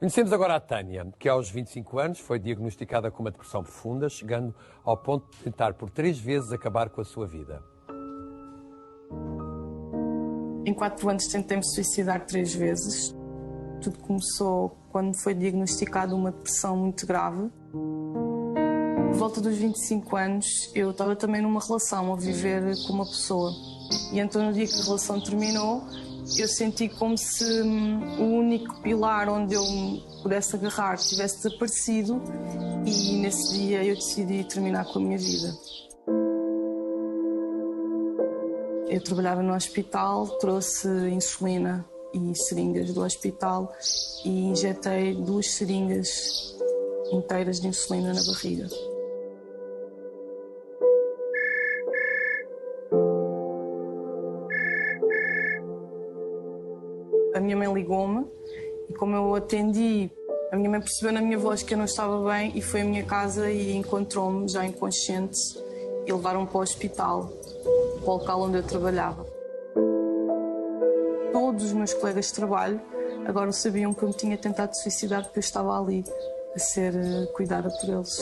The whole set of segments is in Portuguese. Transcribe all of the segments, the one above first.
Conhecemos agora a Tânia, que aos 25 anos foi diagnosticada com uma depressão profunda, chegando ao ponto de tentar por 3 vezes acabar com a sua vida. Em 4 anos tentei-me suicidar 3 vezes. Tudo começou quando foi diagnosticada uma depressão muito grave. Por volta dos 25 anos, eu estava também numa relação, a viver com uma pessoa. E então, no dia que a relação terminou, eu senti como se o único pilar onde eu me pudesse agarrar tivesse desaparecido, e nesse dia eu decidi terminar com a minha vida. Eu trabalhava no hospital, trouxe insulina e seringas do hospital e injetei 2 seringas inteiras de insulina na barriga. A minha mãe ligou-me e, como eu atendi, a minha mãe percebeu na minha voz que eu não estava bem e foi à minha casa e encontrou-me já inconsciente e levaram-me para o hospital, para o local onde eu trabalhava. Todos os meus colegas de trabalho agora sabiam que eu me tinha tentado suicidar porque eu estava ali a ser cuidada por eles.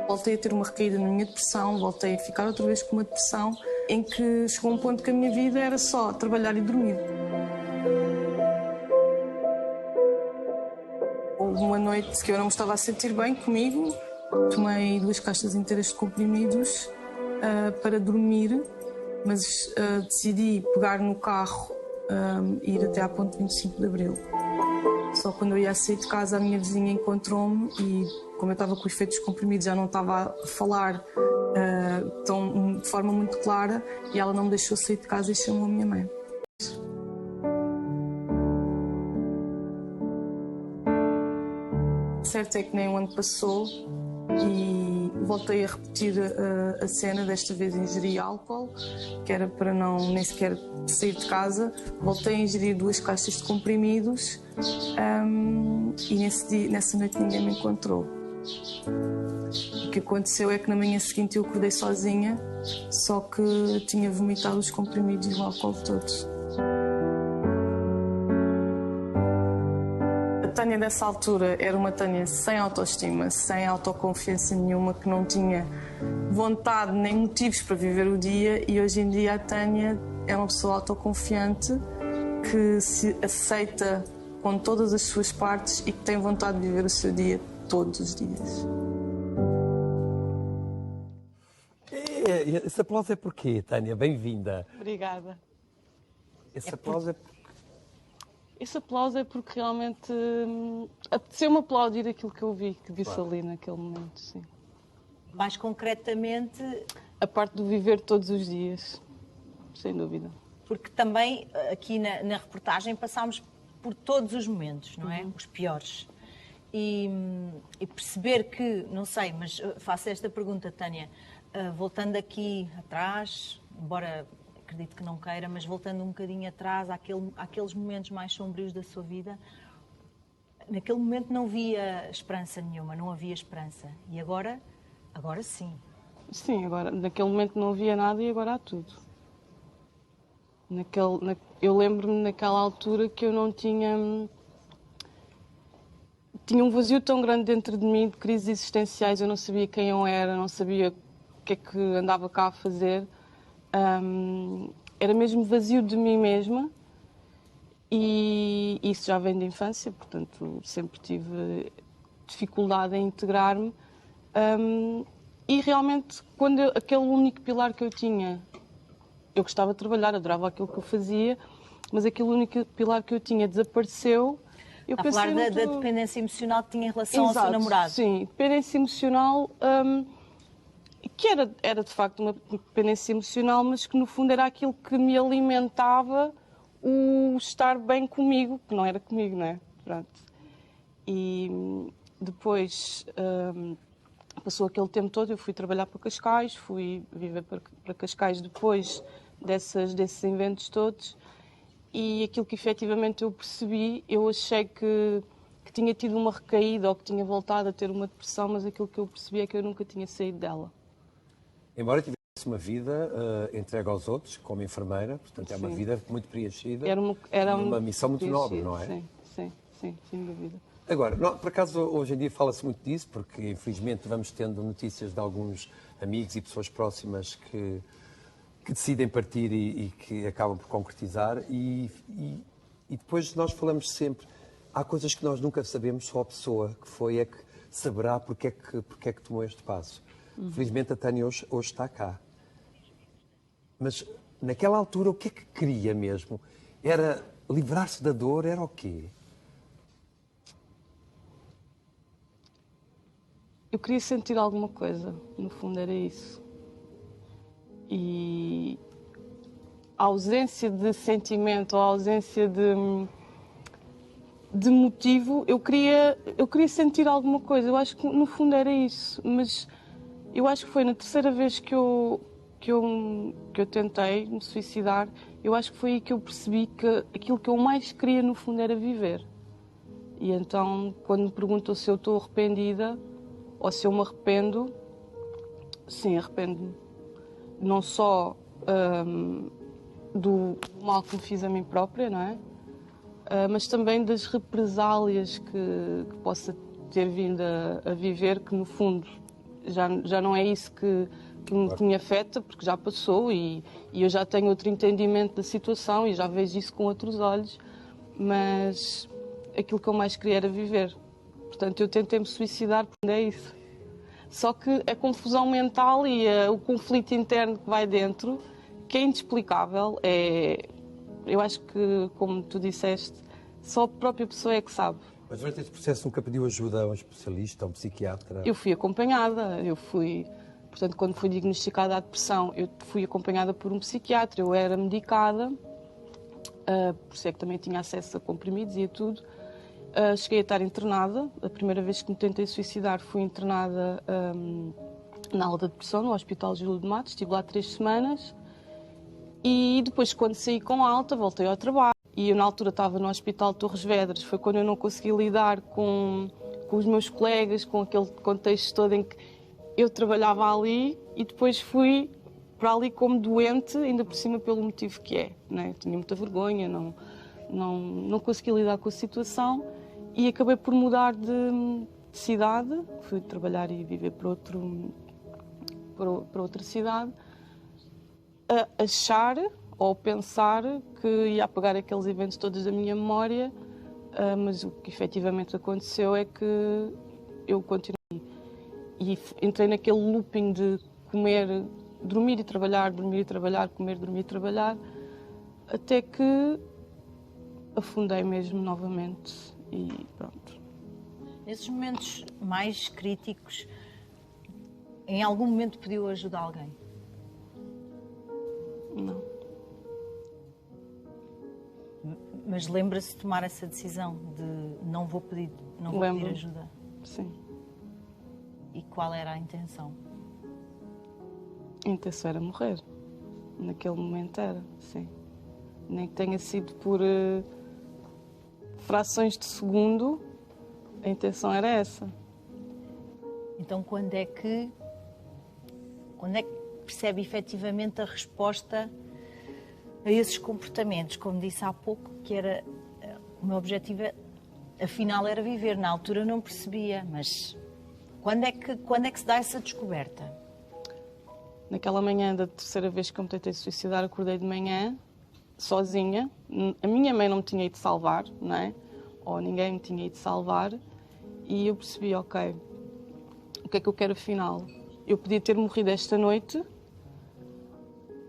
Voltei a ter uma recaída na minha depressão, voltei a ficar outra vez com uma depressão, em que chegou um ponto que a minha vida era só trabalhar e dormir. Houve uma noite que eu não me estava a sentir bem comigo, tomei 2 caixas inteiras de comprimidos para dormir, mas decidi pegar no carro e ir até à ponte 25 de Abril. Só quando eu ia sair de casa, a minha vizinha encontrou-me e, como eu estava com os efeitos comprimidos, já não estava a falar de forma muito clara, e ela não me deixou sair de casa e chamou a minha mãe. Certo é que nem um ano passou e voltei a repetir a cena, desta vez ingeri álcool, que era para não nem sequer sair de casa. Voltei a ingerir 2 caixas de comprimidos e nessa noite ninguém me encontrou. O que aconteceu é que na manhã seguinte eu acordei sozinha, só que tinha vomitado os comprimidos e o álcool todos. A Tânia dessa altura era uma Tânia sem autoestima, sem autoconfiança nenhuma, que não tinha vontade nem motivos para viver o dia, e hoje em dia a Tânia é uma pessoa autoconfiante que se aceita com todas as suas partes e que tem vontade de viver o seu dia todos os dias. Esse aplauso é porquê, Tânia? Bem-vinda. Obrigada. Esse aplauso é... Esse aplauso é porque realmente apeteceu-me aplaudir aquilo que eu vi, que disse ali naquele momento, sim. Mais concretamente... A parte do viver todos os dias, sem dúvida. Porque também aqui na reportagem passámos por todos os momentos, não é? Os piores. E perceber que, não sei, mas faço esta pergunta, Tânia, voltando aqui atrás, embora acredito que não queira, mas voltando um bocadinho atrás àqueles momentos mais sombrios da sua vida, naquele momento não via esperança nenhuma, não havia esperança. E agora sim. Sim, agora, naquele momento não havia nada e agora há tudo. Eu lembro-me naquela altura que eu não tinha um vazio tão grande dentro de mim, de crises existenciais. Eu não sabia quem eu era, não sabia o que é que andava cá a fazer. Era mesmo vazio de mim mesma, e isso já vem da infância, portanto sempre tive dificuldade em integrar-me. E realmente, aquele único pilar que eu tinha, eu gostava de trabalhar, adorava aquilo que eu fazia, mas aquele único pilar que eu tinha desapareceu. Eu a falar da dependência emocional que tinha em relação ao seu namorado. Sim, dependência emocional, que era de facto uma dependência emocional, mas que no fundo era aquilo que me alimentava o estar bem comigo, que não era comigo, não é? Pronto. E depois passou aquele tempo todo, eu fui trabalhar para Cascais, fui viver para Cascais depois desses eventos todos, e aquilo que efetivamente eu percebi, eu achei que tinha tido uma recaída ou que tinha voltado a ter uma depressão, mas aquilo que eu percebi é que eu nunca tinha saído dela. Embora tivesse uma vida entregue aos outros, como enfermeira, portanto é uma Sim. vida muito preenchida Era e uma missão muito nobre, não é? Sim, sem dúvida. Agora, por acaso, hoje em dia fala-se muito disso, porque infelizmente vamos tendo notícias de alguns amigos e pessoas próximas que decidem partir e que acabam por concretizar e depois nós falamos sempre, há coisas que nós nunca sabemos, só a pessoa que foi é que saberá porque é que tomou este passo. Felizmente a Tânia hoje está cá. Mas naquela altura o que é que queria mesmo? Era livrar-se da dor? Era o quê? Eu queria sentir alguma coisa, no fundo era isso. E a ausência de sentimento, a ausência de motivo, eu queria sentir alguma coisa. Eu acho que no fundo era isso, mas eu acho que foi na terceira vez que eu tentei me suicidar, eu acho que foi aí que eu percebi que aquilo que eu mais queria no fundo era viver. E então, quando me perguntam se eu estou arrependida ou se eu me arrependo, sim, arrependo-me. Não só do mal que me fiz a mim própria, não é? Mas também das represálias que possa ter vindo a viver, que no fundo já não é isso que me afeta, porque já passou e eu já tenho outro entendimento da situação e já vejo isso com outros olhos, mas aquilo que eu mais queria era viver. Portanto, eu tentei-me suicidar porque é isso. Só que a confusão mental e o conflito interno que vai dentro, que é inexplicável, eu acho que, como tu disseste, só a própria pessoa é que sabe. Mas durante este processo nunca pediu ajuda a um especialista, a um psiquiatra? Eu fui acompanhada, portanto, quando fui diagnosticada a depressão, eu fui acompanhada por um psiquiatra, eu era medicada, por isso é que também tinha acesso a comprimidos e a tudo. Cheguei a estar internada, a primeira vez que me tentei suicidar fui internada na ala da depressão, no Hospital Júlio de Matos, estive lá 3 semanas e depois quando saí com alta voltei ao trabalho e eu na altura estava no Hospital de Torres Vedras, foi quando eu não consegui lidar com os meus colegas, com aquele contexto todo em que eu trabalhava ali e depois fui para ali como doente, ainda por cima pelo motivo que é, né? Tinha muita vergonha, não consegui lidar com a situação e acabei por mudar de cidade, fui trabalhar e viver para outra cidade, a achar ou pensar que ia apagar aqueles eventos todos da minha memória, mas o que efetivamente aconteceu é que eu continuei e entrei naquele looping de comer, dormir e trabalhar, comer, dormir e trabalhar, até que afundei mesmo novamente e pronto. Nesses momentos mais críticos, em algum momento pediu ajuda a alguém? Não. Mas lembra-se de tomar essa decisão de não vou pedir ajuda? Sim. E qual era a intenção? A intenção era morrer. Naquele momento era, sim. Nem que tenha sido por frações de segundo, a intenção era essa. Então, quando é que percebe efetivamente a resposta a esses comportamentos? Como disse há pouco, que era o meu objetivo, afinal, era viver. Na altura não percebia, mas quando é que se dá essa descoberta? Naquela manhã da terceira vez que eu me tentei suicidar, acordei de manhã, sozinha. A minha mãe não me tinha ido salvar, não é? Ou ninguém me tinha ido salvar. E eu percebi, ok, o que é que eu quero afinal? Eu podia ter morrido esta noite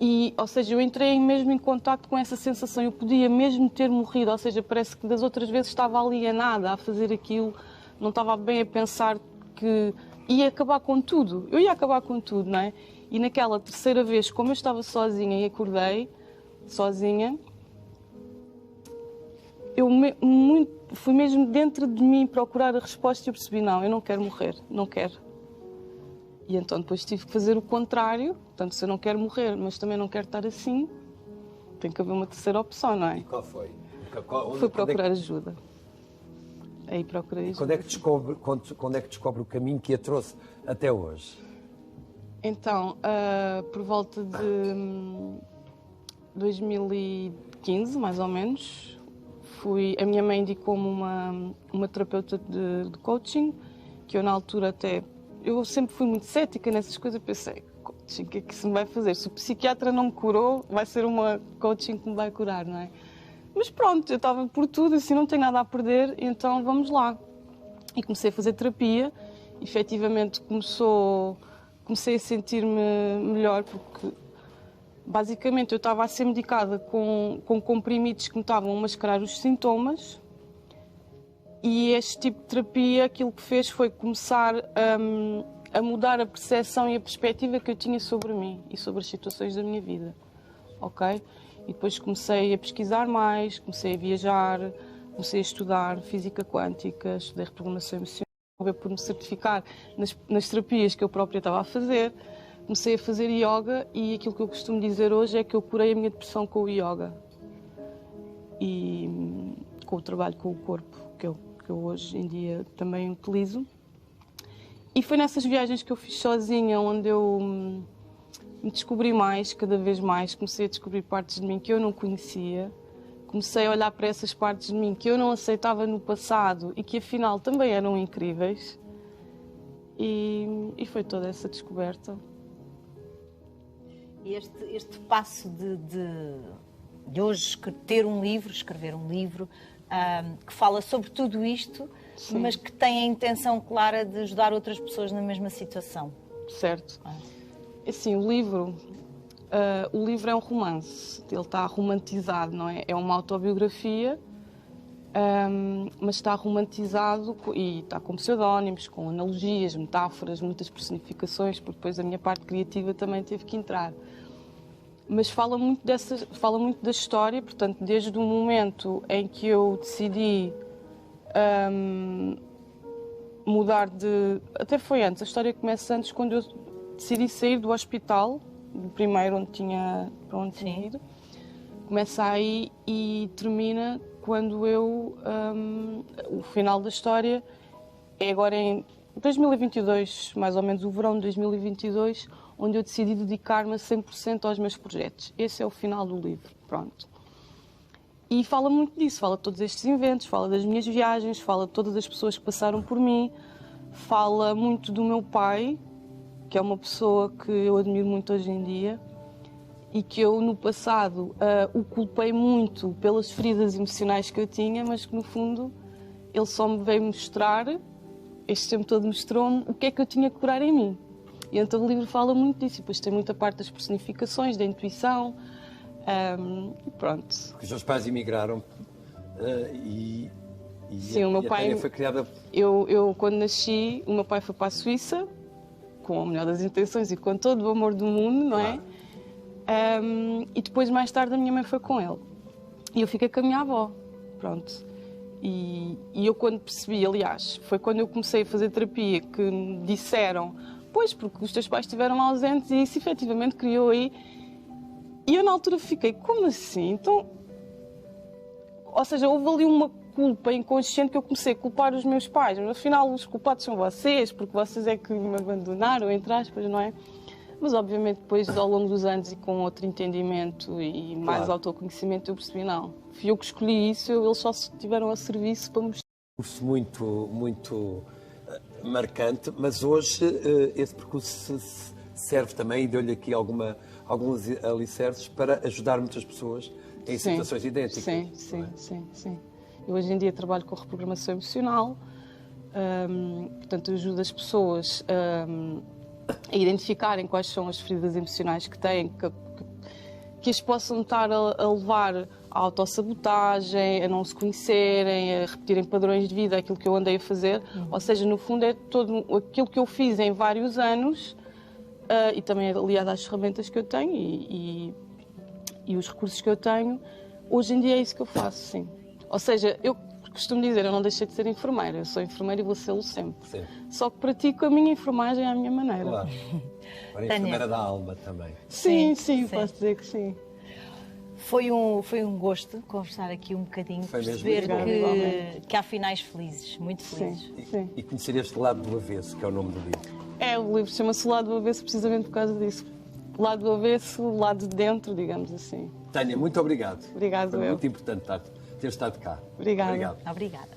e, ou seja, eu entrei mesmo em contacto com essa sensação. Eu podia mesmo ter morrido, ou seja, parece que das outras vezes estava ali a nada, a fazer aquilo, não estava bem a pensar que ia acabar com tudo. Eu ia acabar com tudo, não é? E naquela terceira vez, como eu estava sozinha e acordei sozinha, eu fui mesmo dentro de mim procurar a resposta e eu percebi, não, eu não quero morrer, não quero. E então depois tive que fazer o contrário, portanto, se eu não quero morrer, mas também não quero estar assim, tem que haver uma terceira opção, não é? E qual foi? Foi procurar ajuda. Aí procurei ajuda. Quando é que descobre o caminho que a trouxe até hoje? Então, por volta de 2015, mais ou menos, a minha mãe indicou-me uma terapeuta de coaching, que eu na altura eu sempre fui muito cética nessas coisas, pensei, coaching, o que é que isso me vai fazer? Se o psiquiatra não me curou, vai ser uma coaching que me vai curar, não é? Mas pronto, eu estava por tudo, assim, não tenho nada a perder, então vamos lá. E comecei a fazer terapia, efetivamente comecei a sentir-me melhor, porque basicamente eu estava a ser medicada com comprimidos que me estavam a mascarar os sintomas, e este tipo de terapia aquilo que fez foi começar a mudar a percepção e a perspectiva que eu tinha sobre mim e sobre as situações da minha vida, ok? E depois comecei a pesquisar mais, comecei a viajar, comecei a estudar física quântica, estudei reprogramação emocional, acabei por me certificar nas terapias que eu própria estava a fazer. Comecei a fazer yoga e aquilo que eu costumo dizer hoje é que eu curei a minha depressão com o yoga e com o trabalho com o corpo, que eu hoje em dia também utilizo. E foi nessas viagens que eu fiz sozinha onde eu me descobri mais, cada vez mais. Comecei a descobrir partes de mim que eu não conhecia. Comecei a olhar para essas partes de mim que eu não aceitava no passado e que afinal também eram incríveis. E foi toda essa descoberta. E este passo de hoje escrever um livro que fala sobre tudo isto, sim, mas que tem a intenção clara de ajudar outras pessoas na mesma situação. Certo. Assim, o livro é um romance, ele está romantizado, não é? É uma autobiografia, mas está romantizado e está com pseudónimos, com analogias, metáforas, muitas personificações, porque depois a minha parte criativa também teve que entrar. Mas fala muito da história, portanto, desde o momento em que eu decidi mudar de... Até foi antes, a história começa antes, quando eu decidi sair do hospital, do primeiro para onde tinha ido. Começa aí e termina quando o final da história é agora em 2022, mais ou menos o verão de 2022, onde eu decidi dedicar-me a 100% aos meus projetos. Esse é o final do livro, pronto. E fala muito disso, fala de todos estes eventos, fala das minhas viagens, fala de todas as pessoas que passaram por mim, fala muito do meu pai, que é uma pessoa que eu admiro muito hoje em dia e que eu, no passado, o culpei muito pelas feridas emocionais que eu tinha, mas que, no fundo, ele só me veio mostrar, este tempo todo mostrou-me, o que é que eu tinha que curar em mim. E então o livro fala muito disso, e depois tem muita parte das personificações, da intuição, e pronto. Os seus pais emigraram Sim, o meu pai foi criada... Eu, quando nasci, o meu pai foi para a Suíça, com a melhor das intenções e com todo o amor do mundo, não é? E depois, mais tarde, a minha mãe foi com ele. E eu fiquei com a minha avó, pronto. E eu, quando percebi, aliás, foi quando eu comecei a fazer terapia, que me disseram, pois, porque os teus pais estiveram ausentes e isso efetivamente criou aí. E eu, na altura, fiquei, como assim? Então, ou seja, houve ali uma culpa inconsciente que eu comecei a culpar os meus pais, mas afinal os culpados são vocês, porque vocês é que me abandonaram, entre aspas, não é? Mas obviamente depois, ao longo dos anos e com outro entendimento e mais autoconhecimento, eu percebi, não, fui eu que escolhi isso, eles só estiveram a serviço para mostrar. Um percurso muito marcante, mas hoje esse percurso serve também, e deu-lhe aqui alguns alicerces para ajudar muitas pessoas em situações idênticas. Sim. Eu hoje em dia trabalho com reprogramação emocional, portanto eu ajudo as pessoas a identificarem quais são as feridas emocionais que têm, que as possam estar a levar à autossabotagem, a não se conhecerem, a repetirem padrões de vida, aquilo que eu andei a fazer. Ou seja, no fundo é todo aquilo que eu fiz em vários anos e também aliado às ferramentas que eu tenho e os recursos que eu tenho. Hoje em dia é isso que eu faço, sim. Ou seja, eu costumo dizer, eu não deixei de ser enfermeira, eu sou enfermeira e vou sê-lo sempre. Sim. Só que pratico a minha enfermagem à minha maneira. Claro. Agora enfermeira da alma também. Sim, posso dizer que sim. Foi um gosto conversar aqui um bocadinho, perceber que há finais felizes, muito felizes. E conhecer este lado do avesso, que é o nome do livro. É o O livro chama-se O Lado do Avesso precisamente por causa disso. O lado do avesso, o lado de dentro, digamos assim. Tânia, muito obrigado. Obrigado, Foi eu. muito importante ter estado cá. Obrigada. Obrigado. Obrigada.